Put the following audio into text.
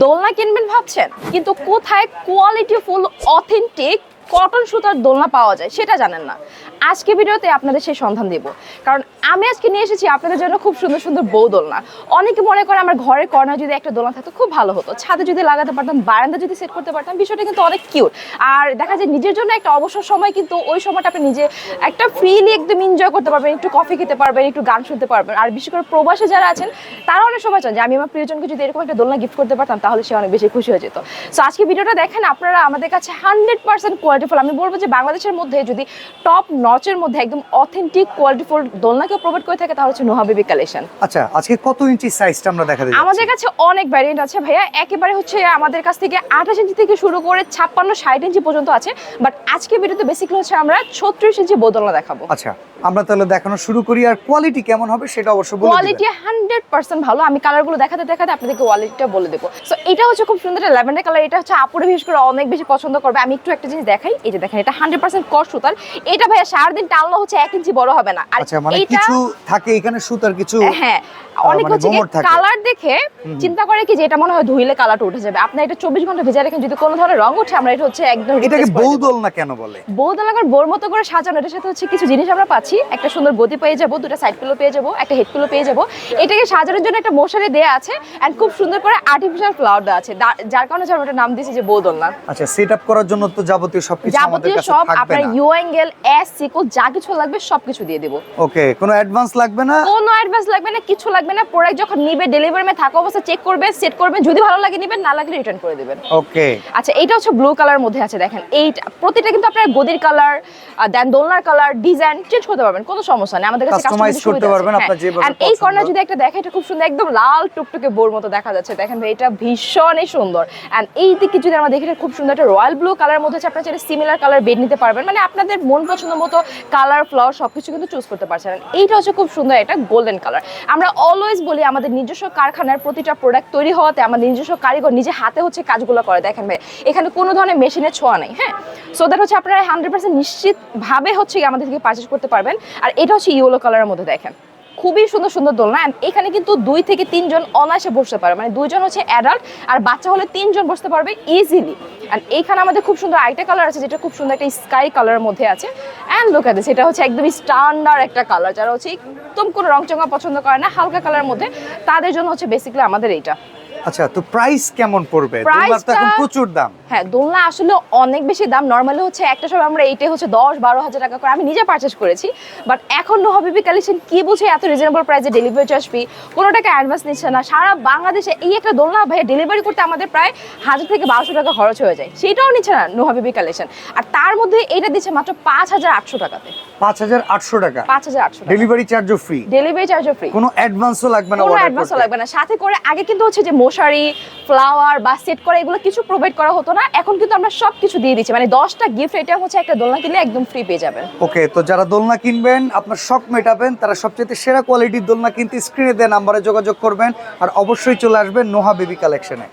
দোলনা কিনবেন ভাবছেন, কিন্তু কোথায় কোয়ালিটি ফুল অথেন্টিক কটন সুতার দোলনা পাওয়া যায় সেটা জানেন না। আজকে ভিডিওতে আপনাদের সেই সন্ধান দেব, কারণ আমি আজকে নিয়ে এসেছি আপনাদের জন্য খুব সুন্দর সুন্দর বউ দোলনা। অনেকে মনে করে আমার ঘরের কর্নার যদি একটা দোলনা থাকতো খুব ভালো হতো, ছাদে যদি লাগাতে পারতাম, বারান্দা যদি সেট করতে পারতাম, বিষয়টা কিন্তু অনেক কিউট। আর দেখা যায় নিজের জন্য একটা অবসর সময়, কিন্তু ওই সময়টা আপনি নিজে একটা ফ্রিলি একদম এনজয় করতে পারবেন, একটু কফি খেতে পারবেন, একটু গান শুনতে পারবেন। আর বিশেষ করে প্রবাসে যারা আছেন তারা অনেক সময় চান যে আমি আমার প্রিয়জনকে যদি এরকম একটা দোলনা গিফট করতে পারতাম তাহলে সে অনেক বেশি খুশি হয়ে যেত। সো আজকে ভিডিওটা দেখেন আপনারা, আমাদের কাছে 100% কোয়ালিটিফুল, আমি বলবো যে বাংলাদেশের মধ্যে যদি টপ নচের মধ্যে একদম অথেন্টিক কোয়ালিটিফুল দোলনাকে প্রোভাইড করে থাকে তাহলে হচ্ছে নুহা বেবি কালেকশন। আচ্ছা, আজকে কত ইঞ্চি সাইজটা আমরা দেখা দিই? আমাদের কাছে অনেক ভ্যারিয়েন্ট আছে ভাইয়া, একেবারে হচ্ছে আমাদের কাছ থেকে 28 ইঞ্চি থেকে শুরু করে 56-60 ইঞ্চি পর্যন্ত আছে। বাট আজকে ভিডিওতে বেসিক্যালি হচ্ছে আমরা 36 ইঞ্চি বউ দোলনা দেখাবো। আচ্ছা, আমরা তাহলে দেখানো শুরু করি। আর কোয়ালিটি কেমন হবে সেটা অবশ্যই বলে দিবেন। কোয়ালিটি 100% ভালো। আমি কালারগুলো দেখাতে দেখাতে আপনাদেরকে কোয়ালিটিটা বলে দেবো। সো এটা হচ্ছে খুব সুন্দর একটা ল্যাভেন্ডার কালার, এটা হচ্ছে আপুরে বিশেষ করে অনেক বেশি পছন্দ করবে। আমি একটু একটা জিনিস দেখাই, এই যে দেখেন এটা 100% কট সুতার। এটা ভাইয়া সারাদিন টানলে হচ্ছে 1 ইঞ্চি বড় হবে না। আর আচ্ছা, মানে এইটা কিছু থাকে এখানে সুতার কিছু, হ্যাঁ অনেক মানে হচ্ছে কালার দেখে চিন্তা করে কি যে এটা মনে হয় ধুইলে কালারটা উঠে যাবে। আপনি এটা 24 ঘন্টা ভেজে রাখেন, যদি কোনো ধরনের রং ওঠে আমরা এটা হচ্ছে একদম এটাকে বউ দোলনা কেন বলে? বউ দোলনার বোর মতো করে সাজানো। এটার সাথে হচ্ছে কিছু জিনিস আমরা পাচ্ছি, একটা সুন্দর গদি পেয়ে যাবো, দুটো সাইড পিলো পেয়ে যাবো, একটা হেড পিলো পেয়ে যাবো। এটাকে সাজানোর জন্য একটা মশারি দেয়া আছে এন্ড খুব সুন্দর করে আর্টিফিশিয়াল ফ্লাওয়ার দেওয়া আছে, যার কারণে আমরা নাম দিয়েছি যে বউ দোলনা। আচ্ছা, সেটআপ করার জন্য তো যাবতীয় সবকিছু আমাদের কাছে থাকবে না? আপনার ইউ অ্যাঙ্গেল, এস সিকো যা কিছু লাগবে সবকিছু দিয়ে দেব। ওকে, কোনো অ্যাডভান্স লাগবে না? কোনো অ্যাডভান্স লাগবে না, কিছু লাগবে না। প্রোডাক্ট যখন নিবে ডেলিভারি মে থাকা অবস্থা চেক করবে, সেট করবেন, যদি ভালো লাগে নেবেন, না লাগলে রিটার্ন করে দিবেন। ওকে। আচ্ছা, এটা হচ্ছে ব্লু কালার মধ্যে আছে, দেখেন এইটা প্রতিটা কিন্তু আপনার গদির কালার দেন দোলনার কালার ডিজাইন চেঞ্জ করতে পারবেন, কোনো সমস্যা নেই। আমাদের কাছে কাস্টমাইজ করতে পারবেন আপনার যেভাবে পছন্দ। এই কর্নার যদি একটা দেখেন, এটা খুব সুন্দর, একদম লাল টুকটুকে বোর মতো দেখা যাচ্ছে। দেখেন ভাই এটা ভীষণই সুন্দর। এন্ড এই দিকে যদি আমরা দেখি, এটা খুব সুন্দর একটা রয়্যাল ব্লু কালার মধ্যে আছে। আপনারা চাইলে সিমিলার কালার বেড নিতে পারবেন, মানে আপনাদের মন পছন্দ মতো কালার ফ্লাওয়ার সবকিছু কিন্তু চুজ করতে পারছেন। এইটা হচ্ছে খুব সুন্দর একটা গোল্ডেন কালার। আমরা অলওয়েজ বলি আমাদের নিজস্ব কারখানার প্রতিটা প্রোডাক্ট তৈরি হওয়াতে আমাদের নিজস্ব কারিগর নিজে হাতে হচ্ছে কাজগুলো করে। দেখেন ভাই এখানে কোনো ধরনের মেশিনের ছোঁয়া নেই। হ্যাঁ, সো দ্যাট হচ্ছে আপনারা 100% নিশ্চিত ভাবে হচ্ছে আমাদের থেকে পারচেজ করতে পারবেন। আর এটা হচ্ছে ইয়েলো কালারের মধ্যে, দেখেন খুবই সুন্দর সুন্দর দোলনা। এখানে কিন্তু 2 থেকে 3 জন অনায়াসে বসতে পারে, মানে 2 জন হচ্ছে অ্যাডাল্ট আর বাচ্চা হলে 3 জন বসতে পারবে ইজিলি। এন্ড এইখানে আমাদের খুব সুন্দর আরেকটা কালার আছে, যেটা খুব সুন্দর একটা স্কাই কালারের মধ্যে আছে। এন্ড লুক এট দিস, এটা হচ্ছে একদম স্ট্যান্ডার্ড একটা কালার। যারা হচ্ছে একদম কোনো রংচঙা পছন্দ করে না, হালকা কালারের মধ্যে, তাদের জন্য হচ্ছে বেসিক্যালি আমাদের এইটা। আচ্ছা, তো প্রাইস কেমন পড়বে? দোলনার তো এখন প্রচুর দাম। হ্যাঁ, দোলনা আসলে অনেক বেশি দাম। নরমালি হচ্ছে একটা সময় আমরা এইটা হচ্ছে 10-12 হাজার টাকা করে আমি নিজে পারচেজ করেছি। বাট এখন নুহা বেবি কালেকশন কি বুঝে এত রিজনেবল প্রাইসে ডেলিভারি চার্জ ফি, কোনো টাকা অ্যাডভান্স নিচ্ছে না। সারা বাংলাদেশে এই একটা দোলনা ভাই ডেলিভারি করতে আমাদের প্রায় 1000 থেকে 1200 টাকা খরচ হয়ে যায়, সেটাও নিচ্ছে না নুহা বেবি কালেকশন। আর তার মধ্যে এটা দিচ্ছে মাত্র 5800 টাকাতে। 5800 টাকা? 5800 টাকা। ডেলিভারি চার্জও ফ্রি? ডেলিভারি চার্জও ফ্রি, কোনো অ্যাডভান্সও লাগবে না? কোনো অ্যাডভান্সও লাগবে না। সাথে করে আগে কিন্তু হচ্ছে যে মশারি, ফ্লাওয়ার বা সেট করা এগুলো কিছু প্রোভাইড করা হতো না, এখন কিন্তু আমরা সবকিছু দিয়ে দিচ্ছি। মানে 10টা গিফট এটা হচ্ছে একটা দোলনা কিনলে একদম ফ্রি পেয়ে যাবেন। ওকে, তো যারা দোলনা কিনবেন, আপনার শখ মেটাবেন, তারা সবচেয়ে সেরা কোয়ালিটির দোলনা কিনতে স্ক্রিনে দেওয়া নাম্বারে যোগাযোগ করবেন। আর অবশ্যই চলে আসবেন নুহা বেবি কালেকশনে।